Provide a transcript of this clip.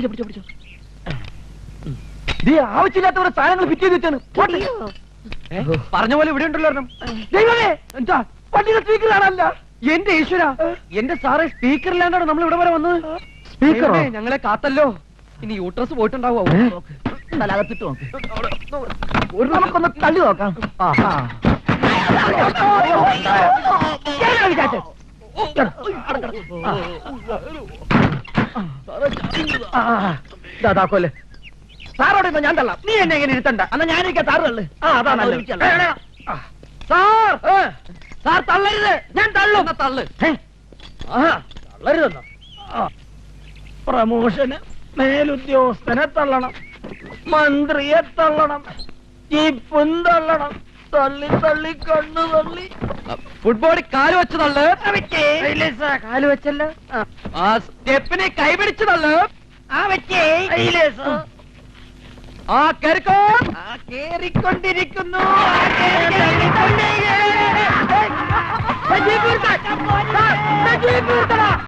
പിടിച്ചോ. ആവശ്യമില്ലാത്തവരുടെ സാധനങ്ങൾ ഫിറ്റ് ചെയ്ത് വെച്ചാണ്. പറഞ്ഞ പോലെ ഇവിടെ ഉണ്ടല്ലോ. ദൈവമേ, എന്താ വണ്ടിയുടെ സ്പീക്കർ കാണാനില്ല. എന്റെ ഈശ്വര, എന്റെ സാറേ, സ്പീക്കറില്ലാണ്ടാണ് നമ്മൾ ഇവിടെ വരെ വന്നത്. സ്പീക്കറോ? ഞങ്ങളെ കാത്തല്ലോ. ഇനി യൂട്രസ് പോയിട്ടുണ്ടാവോ? തലകത്തിട്ട് നമുക്കൊന്ന് തള്ളി നോക്കാം. താക്കോല്ലേ സാറോട് ഞാൻ തള്ളാം. നീ എന്നെ എങ്ങനെ ഇരുത്തണ്ട. എന്നാ ഞാനിരിക്കാം. സാറ് തള്ളു. സാർ തള്ളരുത്. ഞാൻ തള്ളും. തള്ളു. തള്ളരുതെന്നോ? പ്രമോഷന് മേലുദ്യോഗസ്ഥനെ തള്ളണം, മന്ത്രിയെ തള്ളണം, ജീപ്പും തള്ളണം. തള്ളി തള്ളി കണ്ണു തള്ളി ഫുട്ബോളിൽ കാല് വെച്ച് തള്ളു. കാല് വെച്ചല്ലോ. സ്റ്റെപ്പിനെ കൈപിടിച്ച് തള്ളു. കേറിക്കൊണ്ടിരിക്കുന്നു.